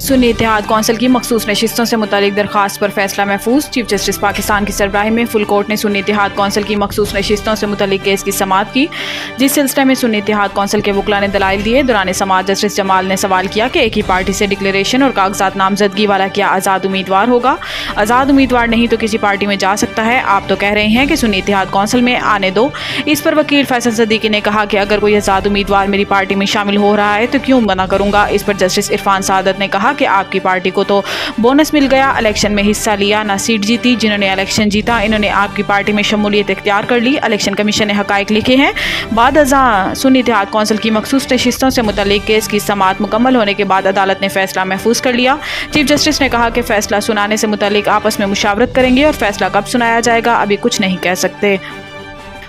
सुन्नी इत्तेहाद council की मखसूस नशिस्तों से मुतालिक दरखास्त पर फैसला महफूज। चीफ जस्टिस पाकिस्तान की सरबराही में फुल कोर्ट ने सुन्नी इत्तेहाद कौंसिल की मखसूस नशिस्तों से मुतालिक केस की समाअत की, जिस सिलसिले में सुन्नी इत्तेहाद कौंसिल के वकला ने दलाइल दिए। दौरान समाअत जस्टिस जमाल ने सवाल किया कि एक ही पार्टी से डिक्लेरेशन और कागजात नामजदगी वाला क्या आज़ाद उम्मीदवार होगा? आज़ाद उम्मीदवार नहीं तो किसी पार्टी में जा सकता है। आप तो कह रहे हैं कि सुन्नी इत्तेहाद कौंसिल में आने दो। इस पर वकील फैसल सदीकी ने कहा कि अगर कोई आज़ाद उम्मीदवार मेरी पार्टी में शामिल हो रहा है तो क्यों मना करूंगा। इस पर जस्टिस इरफान सादत ने कहा कि आपकी पार्टी को तो बोनस मिल गया, इलेक्शन में हिस्सा लिया, ना सीट जीती। जिन्होंने इलेक्शन जीता इन्होंने आपकी पार्टी में शमूलियत इख्तियार कर ली। इलेक्शन कमीशन ने हकायक लिखे हैं। बाद अज़ां सुन्नी इत्तेहाद कौंसिल की मखसूस नशिस्तों से मुतालिक केस की समाअत मुकम्मल होने के बाद अदालत ने फैसला महफूज कर लिया। चीफ जस्टिस ने कहा कि फैसला सुनाने से मुतालिक आपस में मुशावरत करेंगे और फैसला कब सुनाया जाएगा अभी कुछ नहीं कह सकते।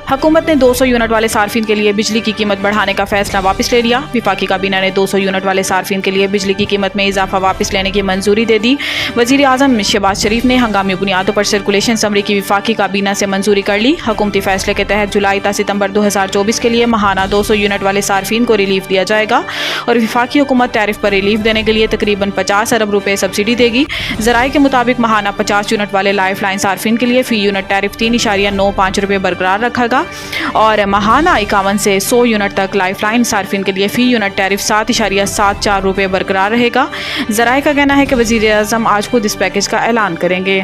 हुकूमत ने 200 यूनिट वाले सार्फिन के लिए बिजली की कीमत बढ़ाने का फैसला वापस ले लिया। विफाकी काबीना ने 200 यूनिट वाले सार्फिन के लिए बिजली की कीमत में इजाफा वापस लेने की मंजूरी दे दी। वज़ीर आज़म शहबाज शरीफ ने हंगामी बुनियादों पर सर्कुलेशन समरी की विफाकी काबीना से मंजूरी कर ली। हुकूमती फैसले के तहत जुलाई ता सितंबर 2024 के लिए माहाना 200 यूनिट वाले सार्फिन को रिलीफ दिया जाएगा और विफाकी हुकूमत टैरिफ पर रिलीफ देने के लिए तकरीबन 50 अरब रुपये सब्सिडी देगी। ज़राए के मुताबिक माहाना 50 यूनिट वाले लाइफ लाइन सार्फिन के लिए फ़ी यूनिट टैरिफ 3.95 रुपये बरकरार रखेगा और माहाना 51 से 100 यूनिट तक लाइफलाइन सार्फिन के लिए फ़ी यूनिट टैरिफ 7.74 रुपये बरकरार रहेगा। ज़राए का कहना है कि वज़ीर आज़म आज खुद इस पैकेज का ऐलान करेंगे।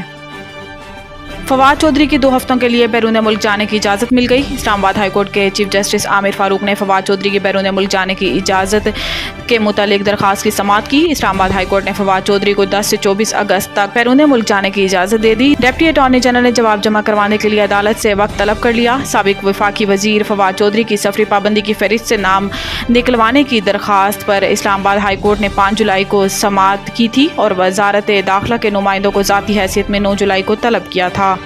फवाद चौधरी की 2 हफ्तों के लिए बैरून मुल्क जाने की इजाज़त मिल गई। इस्लामाबाद हाईकोर्ट के चीफ जस्टिस आमिर फारूक ने फवाद चौधरी की बैरून मुल्क जाने की इजाज़त के मुतालिक दरखास्त की समाअत की। इस्लामाबाद हाईकोर्ट ने फवाद चौधरी को 10 से 24 अगस्त तक बैरून मुल्क जाने की इजाज़त दे दी। डिप्टी अटॉर्नी जनरल ने जवाब जमा करवाने के लिए अदालत से वक्त तलब कर लिया। साबिक वफाकी वज़ीर फवाद चौधरी की सफरी पाबंदी की फहरिस्त से नाम निकलवाने की दरखास्त पर इस्लामाबाद हाईकोर्ट ने 5 जुलाई को समाअत की थी और वजारत दाखिला के नुमाइंदों को ज़ाती हैसियत में 9 जुलाई को तलब किया था।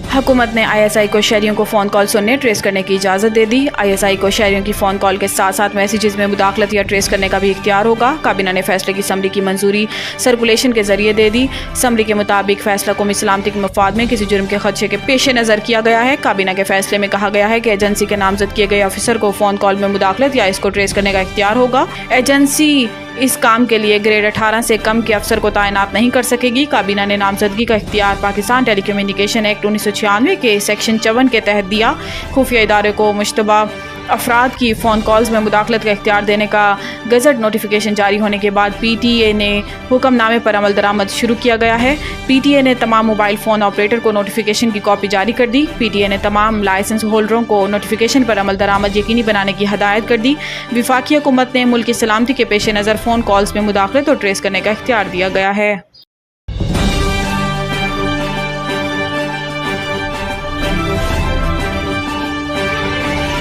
हुकूमत ने ISI को शहरियों को फ़ोन कॉल सुनने ट्रेस करने की इजाज़त दे दी। ISI को शहरियों की फ़ोन कॉल के साथ साथ मैसेजेस में मुदाखलत या ट्रेस करने का भी इख्तियार होगा। काबीना ने फैसले की समरी की मंजूरी सर्कुलेशन के जरिए दे दी। समरी के मुताबिक फैसला कौमी सलामती के मफाद में किसी जुर्म के खदशे के पेश नज़र किया गया है। काबीना के फैसले में कहा गया है कि एजेंसी के नामजद किए गए ऑफिसर को फ़ोन कॉल में मुदाखलत या इसको ट्रेस करने का इख्तियार होगा। एजेंसी इस काम के लिए ग्रेड 18 से कम के अफसर को तैनात नहीं कर सकेगी। काबीना ने नामजदगी का इख्तियार पाकिस्तान टेलीकम्युनिकेशन एक्ट 1996 के सेक्शन 54 के तहत दिया। खुफिया इदारे को मुश्तबा अफराद की फ़ोन कॉल्स में मुदाखलत का इख्तियार देने का गज़ट नोटिफिकेशन जारी होने के बाद PTA ने हुक्मनामे पर अमल दरामद शुरू किया गया है। PTA ने तमाम मोबाइल फ़ोन ऑपरेटर को नोटिफिकेशन की कॉपी जारी कर दी। PTA ने तमाम लाइसेंस होल्डरों को नोटिफिकेशन पर अमल दरामद यकीनी बनाने की हदायत कर दी। विफाकी हुकूमत ने मुल्क की सलामती के पेश नज़र फ़ोन कॉल्स में मुदाखलत और ट्रेस करने का इख्तियार दिया गया है।